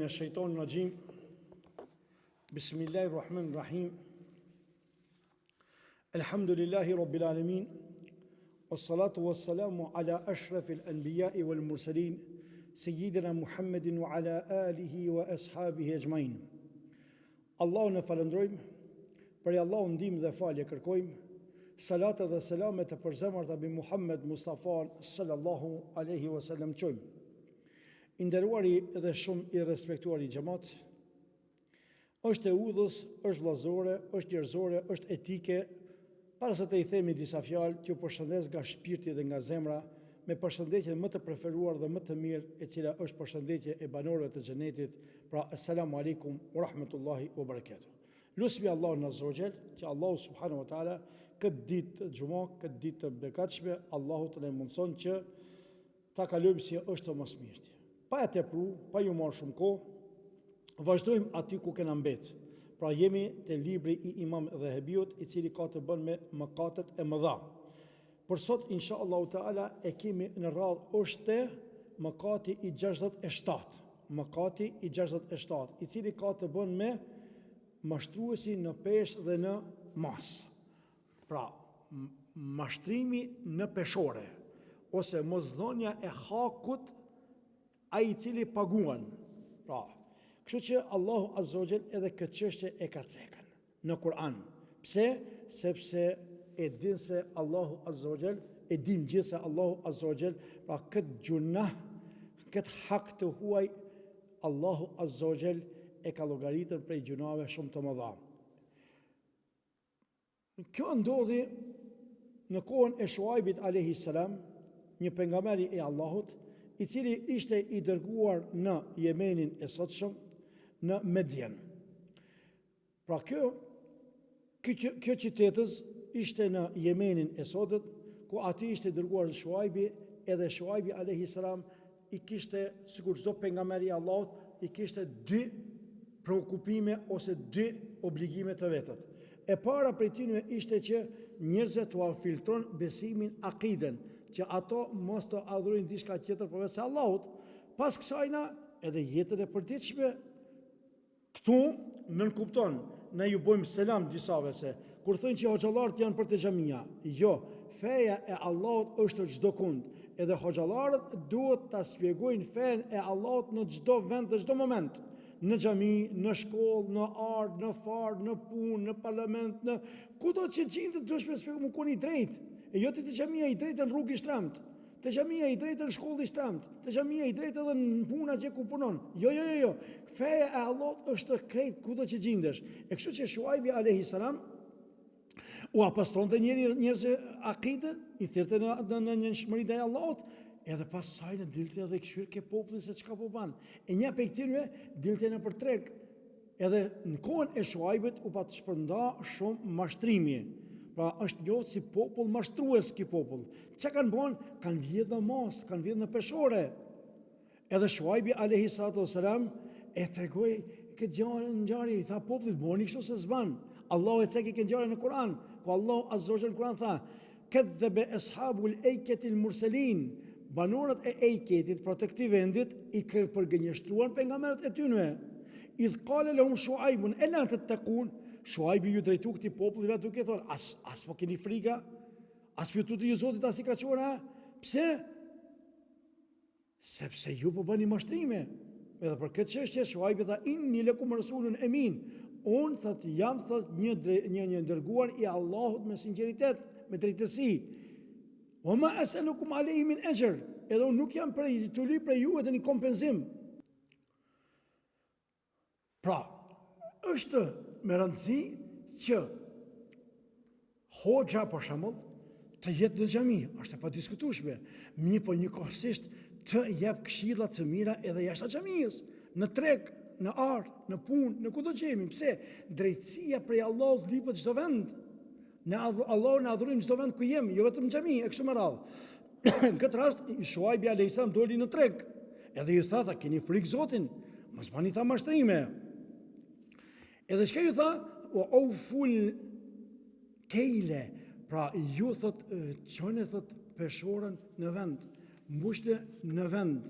الشيطان الرجيم بسم الله الرحمن الرحيم الحمد لله رب العالمين والصلاة والسلام على أشرف الأنبياء والمرسلين سيدنا محمد وعلى آله وأصحابه أجمعين. Allahun e falëndrojmë, për Allahun ndihmë dhe falje kërkojmë, salat dhe selamet të përzemërta mbi Muhammed Mustafa sallallahu alaihi wasallam çojmë. I nderuari dhe shumë i respektuari xhamat, është e udhës, është vllazore, është njerëzore, është etike, para se të i themi disa fjalë, t'ju përshëndes nga shpirti dhe nga zemra, me përshëndetjen më të preferuar dhe më të mirë, e cila është përshëndetje e banorëve të xhenetit, pra assalamu alaikum wa rahmatullahi wa barakatuh. Lusmi Allahun azza wa jall, që Allahu subhanahu wa taala këtë ditë të xhumë, këtë ditë të bekatshme, Allahu të na mundson që ta kalojmë si është më së miri. Pa e tepru, pa ju marrë shumë kohë, vazhdojmë aty ku kena mbet. Pra jemi te libri i Imam Dhahabiut, i cili ka të bën me mëkatet e mëdha. Për sot, inshallah taala, e kemi në radhë është mëkati i 67. Mëkati i 67, i cili ka të bën me mashtruesi në peshë dhe në mas. Pra, mashtrimi në peshore, ose mosdhënia e hakut ai i cili paguan. Pra, kështu që Allahu azza wa jall edhe këtë çështje e ka cekën në Kur'an. Pse? Sepse e din se Allahu azza wa jall, e dim gjithë se Allahu azza wa jall, pra këtë gjunah, këtë hak të huaj, Allahu azza wa jall e ka llogaritën prej gjunave shumë të mëdha. Kjo ndodhi në kohën e Shuaibit alayhi salam, një pejgamberi i Allahut, i cili ishte i dërguar në Yemenin e sotshëm, në Medjen. Pra kjo qytetës ishte në Yemenin e sotët, ku aty ishte dërguar Shuaibi, edhe Shuaibi alayhi salam i kishte, sikur çdo pejgamber i Allahut, i kishte dy preokupime ose dy obligime të vetët. E para prej tyre ishte që njerëzit t'u filtron besimin, akiden, që ato mos të adhurojnë diçka tjetër përveç se Allahut. Pas kësajna edhe jetën e përditshme. Këtu nën kupton, ne ju bëjmë selam disave se kur thënë që hoxhallarët janë për të xhamia. Jo, feja e Allahut është çdo kund. Edhe hoxhallarët duhet ta shpjegojnë fen e Allahut në çdo vend, në çdo moment. Në xhami, në shkollë, në art, në far, në punë, në parlament, në kudo që gjendet duhet të shpjegojmë ku i drejt. E jo të xhamia i drejtë në rrugë i shtremt. Të xhamia i drejtë në shkollë i shtremt. Të xhamia i drejtë edhe në puna që ku punon. Jo. Feja e Allahut është krejt kudo që gjendesh. E kështu që Shuaibi alayhi salam u apastronte njerëz akiden, i thirrte në njohurinë e Allahut, edhe pas saj në dilte edhe këshyr ke popullin se çka po ban. E një prej këtyre dilte në përtreg. Edhe në kohën e Shuaibit u pat shpërnda shumë mashtrimi. Pra është njohur si popull mashtrues ky popull. Çka kanë bën? Kanë vjedhë në mas, kanë vjedhë në peshore. Edhe Shuaibi alayhi salatu wasalam e tregoi këtë ngjarje, i tha popullit, bëni kështu se s'ban. Allahu e ceki këtë ngjarje në Kur'an, ku Allahu azza wa jalla në Kur'an tha: "Kadhaba ashabul aykati al-mursalin." Banorët e Ejketit, pra të këtij vendit, i përgënjeshtruan pejgamberët e tyre. Idh qala lahum Shuaibun ela tattaqun. Shuaibi ju drejtu këtij populli vetë duke thonë, as po keni frika? As po tuti ju Zotit as i ka çuar? Pse? Sepse ju po bëni mashtrime. Edhe për këtë çështje Shuaibi tha inni lakum rasulun amin. Unë thot jam thot një dërguar i Allahut me sinqeritet, me drejtësi. Wa ma as'alukum alayhi min ajr. Edhe unë nuk jam prej të lyp prej juve të një kompenzim. Pra, është me rëndësi që hoxha për shembull të jetë në xhami, është e padiskutueshme. Mirë, po njëkohësisht të jep këshilla të mira edhe jashtë xhamisë, në treg, në art, në punë, në kudo që jemi. Pse? Drejtësia prej Allahut lypet çdo vend. Allahu na adhurojmë çdo vend ku jemi, jo vetëm në xhami, e kështu me radhë. Në këtë rast Shuaibi alayhis salam doli në treg. Edhe ju tha, keni frikë Zotin, mos bani tha mashtrime. Edhe çka ju tha? O auful kejle, pra ju thot, qënë thot peshorën në vend, mbushte në vend,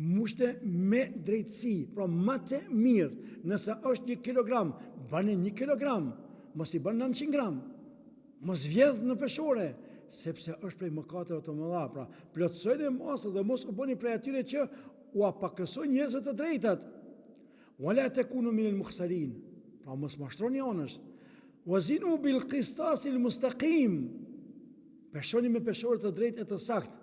mushte me drejtësi, pra më të mirë, nëse është 1 kilogram, bëni 1 kilogram, mos i bën 900 gram, mos vjedh në peshore, sepse është prej mëkateve të mëdha. Pra, plotësojeni masën dhe mos u bëni prej atyre që u apakësojnë njerëzve të drejtat. Wala takunu minal mukhsarin. Pra mos mashtroni anësh. Wazinu bil qistasil mustaqim. Peshoni me peshore të drejtë e të saktë.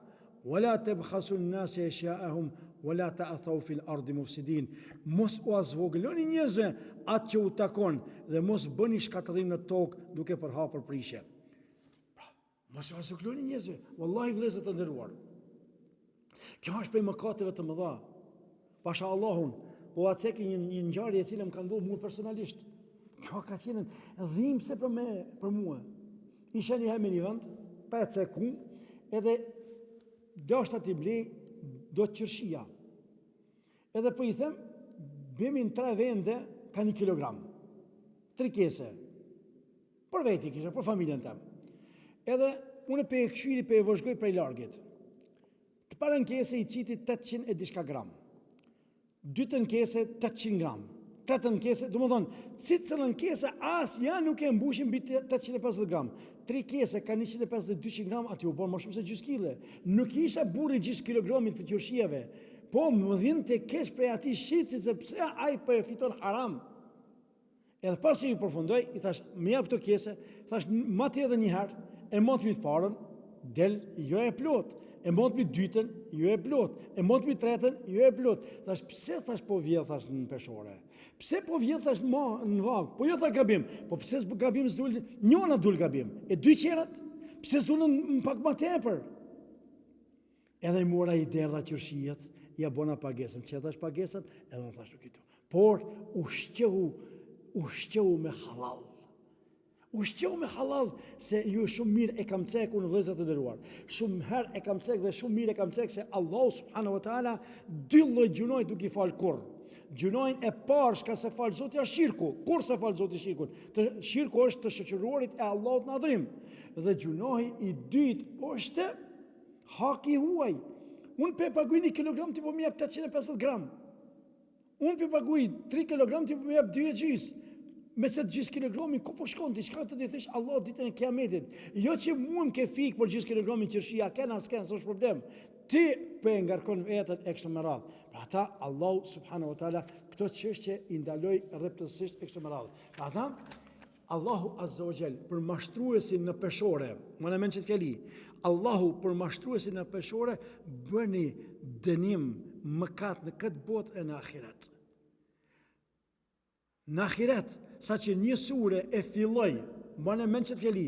Wala tabkhasu an-nasa ashya'ahum wala ta'thaw fil ardi mufsidin. Mos u azvogloni njerëzve atë që u takon dhe mos bëni shkatërrim në tokë duke përhapur prishje. Mos u azvogloni njerëzve, wallahi vëllezër të nderuar. Kjo është prej mëkateve të mëdha. Pasha Allahun, po aceki një ngjarje e cila më ka ndodhur mua personalisht. Kjo ka qenë dhimbse për mua. Isha një herë në një vend, pa e ceku, edhe dashta t'i blej do të qërshia. Edhe po i them, bëmi në 3 vende ka 1 kilogram. 3 kese. Për veti kisha, për familjen tem. Edhe unë pe e këshyri, pe e vëzhgoj prej largit. Të parën kese i qiti 800 e diçka gram. Dytën kese 800 gram. Tretën kese, do më thonë, cilën kese as ja nuk e mbushin mbi 850 gram. 3 kese ka 150-200 gram, ati u bon më shumë se gjys kile. Nuk isha burri gjys kilogramit për qërshjeve, po më dhinë të kesh prej ati shqicit, se pse aj për e fiton haram. Edhe pasi i përfundoj, i thash, me jap të kese, thash, mati edhe një herë, e moti të parën, del, jo e plot. E moti dytën, jo e plot. E moti tretën, jo e plot. Thash, pse thash po vjedh, thash në peshore? Pse po vjedh, thash në vagë? Po jo tha gabim, po pse s'po gabim s'dul, njona dul gabim. E 2 qerat, pse s'dulën në pak ma tepër? Edhe i mora i derdha qërshijet, ja bona pagesën, që thash pagesën, edhe në thash këtu. Por, ushqehu me halal. Ushqehu me halal, se ju shumë mirë e kam cek, unë vëllezër të nderuar. Shumë herë e kam cek dhe shumë mirë e kam cek se Allah subhanahu wa taala 2 lloj gjunoj duke i fal kurr. Gjunojnë e parë shka se falë Zotja shirku. Kur se falë Zotja shirku? Shirku është të shoqëruarit e Allahut në adhurim. Dhe gjunohi i dytë është haki huaj. Unë pe paguj 1 kilogram të po më jep 850 gram. Unë pe paguj 3 kilogram të po më jep 2,5. Me se gjys kilogrami, ku po shkon, t'i shka të t'i thish Allah ditën e kiametit. Jo që mund ke fik për gjys kilogrami qërshia, kena s'ken, s'është problem. Ti për e ngarkon vetën e kështë më radhë. Pra ata, Allah subhanahu wa ta'ala, këto çështje i ndaloj rreptësisht e kështë më radhë. Pra ata, Allahu azza wa jall për mashtruesin në peshore, më në menë që t'fjali, Allahu për mashtruesin në peshore, bëni dënim mëkat në këtë botë e në ahiret. Në ahiret, sa që një sure e filloj, më në menë që t'fjali,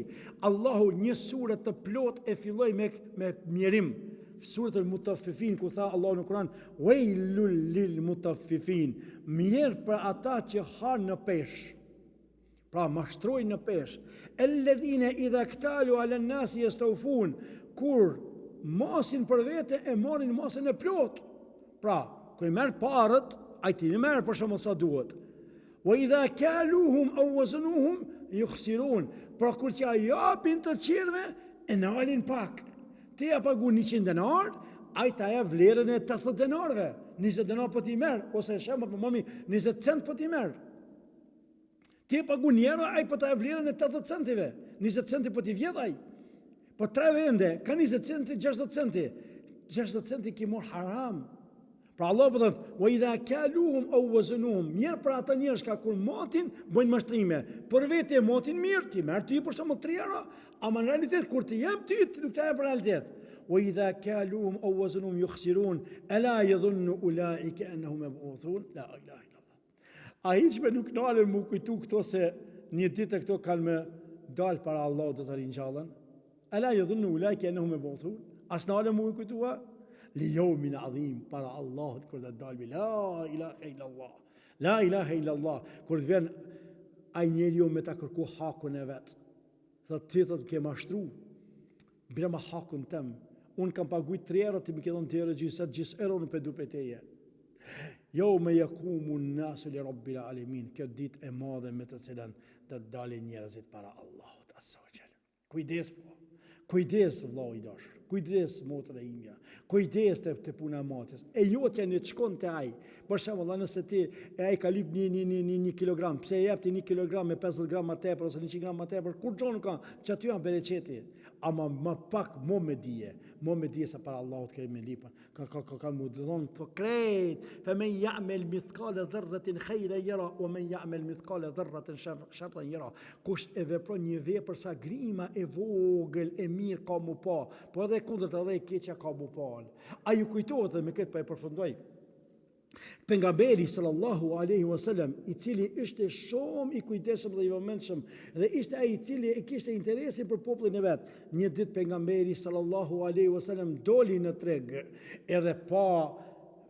Allahu një sure të plot e filloj me mjerim. Surët e mutaffifin, ku tha Allahu në Kur'an, wailul lil mutaffifin, mjerë për ata që hanë në pesh, pra mashtrojnë në pesh, alladhina idha ktalu ala nasi yastawfun, kur masin për vete e marrin masën e plot. Pra, kur i merr parët, ai ti i merr për shembull sa duhet. Wa idha kaluhum aw wazanuhum yukhsirun, pra kur t'ja japin të qirve e nalin pak. Ti ja pagu 100 denar, ai ta ja vlerën e 80 denarve. 20 denar po t'i merr, ose shemë për mami 20 cent po t'i merr. Ti ja pagu €1, ai po ta ja vlerën e 80 centave. 20 centi po t'i vjedh ai. Po 3 vende, ka 20 centi, 60 centi. 60 centi ki mor haram. Pra Allah po thot, wa idha kaluhum aw wazanuhum, mirë për ata njerëz ka kur motin bëjnë mashtrime. Për vetë e motin mirë, ti merr ti për shembull 3 euro, ama në realitet kur ti jep ti nuk ta jep për realitet. Wa idha kaluhum aw wazanuhum yukhsirun, ala yadhunnu ulaika annahum mab'uthun, la ilaha illallah. Ai që nuk nalen mu kujtu këto se një ditë këto kanë me dal para Allahut do të ringjallën. Ala yadhunnu ulaika annahum mab'uthun, as nalen mu kujtua. Li yawmin adhim, para Allahut kur dhe dalbi, la ilaha illallah, la ilaha illallah, kur dhe vjen ai njeriu me ta kërku hakun e vet. Thot ti thot ke mashtru, bile ma hakun tem, unë kam paguajt 3 euro, ti më ke dhënë 2 euro gjys euro në pedu për teje. Yawma yaqumu an-nasu li rabbil alamin, kjo ditë e madhe me të cilën do të dalin njerëzit para Allahut azza wa jall. Kujdes po, kujdes vëllai i dashur. Kujdes motra imja, kujdes të puna matës. E jotja në të shkon të aj. Për shembull, nëse ti e ai ka lyp një kilogram, pse e jep ti 1 kilogram me 50 gram më tepër ose 100 gram më tepër, kur gjon ka, që aty janë bereqeti. Ama më pak mo me dije se para Allahut kemi lipën. Ka më dhon të krejt. Fa men ya'mal mithqala dharratin khayran yara wa man ya'mal mithqala dharratin sharran yara. Kush e vepron një vepër sa grima e vogël e mirë ka mu pa, po edhe kundërt edhe e keqja ka mu pa. A ju kujtohet dhe me këtë pa e përfundoj? Pejgamberi sallallahu alaihi wasallam, i cili ishte shumë i kujdesshëm dhe i vëmendshëm dhe ishte ai i cili e kishte interesin për popullin e vet. Një ditë pejgamberi sallallahu alaihi wasallam doli në treg edhe pa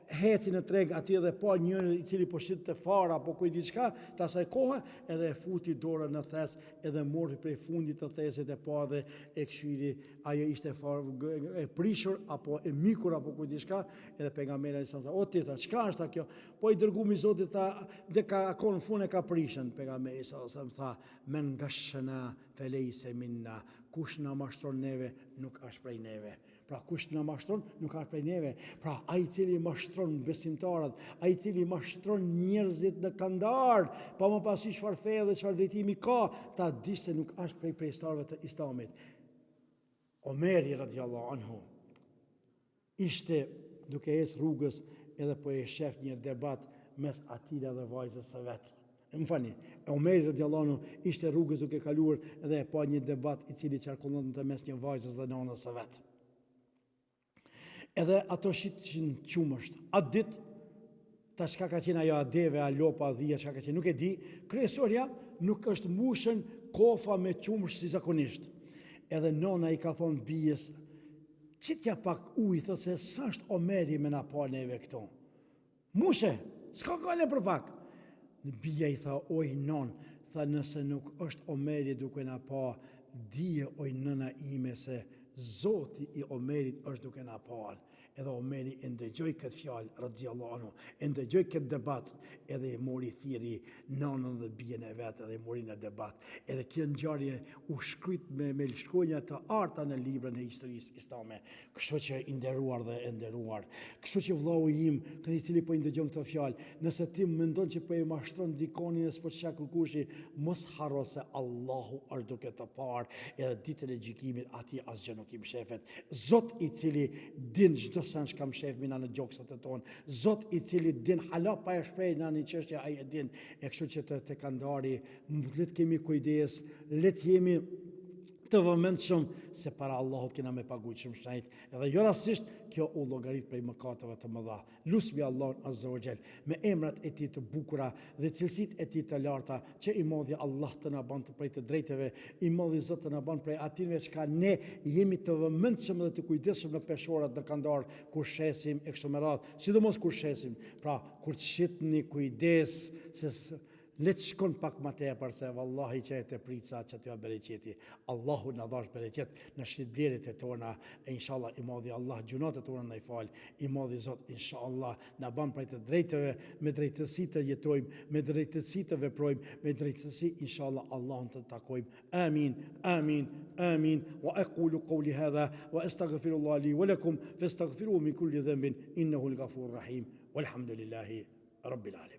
heci në treg aty edhe pa njëri i cili po shit të fara apo kujt diçka, të asaj kohe edhe e futi dorën në thes edhe mori prej fundit të thesit e pa dhe e këshiri, ajo ishte e prishur apo e mikur apo kujt diçka, edhe pejgamberi sa tha, o ti tha, çka është kjo? Po i dërguami i Zotit tha, dhe ka akon fune ka prishën. Pejgamberi sa tha, men gashana felejse minna, kush na mashtron neve nuk është prej neve. Pra kush na mashtron nuk është prej neve. Pra ai i cili mashtron besimtarët, ai i cili mashtron njerëzit në kandar, pa më pasi çfarë fe dhe çfarë drejtimi ka, ta di se nuk është prej pjesëtarëve të Islamit. Omeri radiallahu anhu ishte duke ecë rrugës edhe po e shef një debat mes atilla dhe vajzës së vet. Më fani, Omeri radiallahu anhu ishte rrugës duke kaluar edhe e pa një debat i cili qarkullon të mes një vajzës dhe nënës së vet. Edhe ato shitin qumësht. Atë ditë, ta çka ka qenë ajo adeve, a lopa, a dhia, çka ka qenë, nuk e di, kryesorja nuk është mbushën kofa me qumësht si zakonisht. Edhe nona i ka thonë bijes, qitja pak ujë, thot se sa është Omeri me na pa neve këto. Mushe, s'ka kale për pak. Bija i tha, oj non, tha nëse nuk është Omeri duke na pa, dije oj nëna ime se Zoti i Omerit është duke na pa. Edhe Omeri e ndëgjoi këtë fjalë radiallahu anhu, e ndëgjoi këtë debat, edhe e mori thirri nënën dhe bien e vet, edhe e mori në debat. Edhe kjo ngjarje u shkruajt me shkronja të arta në librën e historisë islame. Kështu që i nderuar dhe e nderuar. Kështu që vllau im, këtë i cili po i ndëgjon këtë fjalë, nëse ti mendon që po e mashtron dikonin e s'po çka kërkushi, mos harro se Allahu është duke të parë, edhe ditën e gjykimit aty asgjë nuk i mshefet. Zot i cili din çdo sa që kam shef mina në gjoksat e tonë, Zot i cili din hala pa e shprej në një çështje ai e din, e kështu që të kandari, let kemi kujdes, let jemi të vëmendshëm se para Allahut kena me pagu shumë shnajt, edhe jo rastisht kjo u llogarit prej mëkateve të mëdha. Lusmi Allahun Azza wa Jall me emrat e tij të bukura dhe cilësitë e tij të larta, që i modhi Allah të na bën të prej të drejtave, i modhi Zot të na bën prej atyre çka ne jemi të vëmendshëm dhe të kujdesshëm në peshorat në kandar kur shesim e kështu me radhë, sidomos kur shesim. Pra kur shitni kujdes se le të shkon pak më tepër se vallahi që e të pritsa që t'ja bereqeti. Allahu na dhash bereqet në shitblerit e tona, e inshallah i modhi Allah gjunat e tona na i fal, i modhi Zot inshallah na bën prej të drejtave, me drejtësi të jetojmë, me drejtësi të veprojmë, me drejtësi inshallah Allahun të takojmë. Amin, amin, amin. Wa aqulu qawli hadha wa astaghfirullah li wa lakum fastaghfiruhu min kulli dhanbin innahu al-ghafurur rahim. Walhamdulillahi rabbil alamin.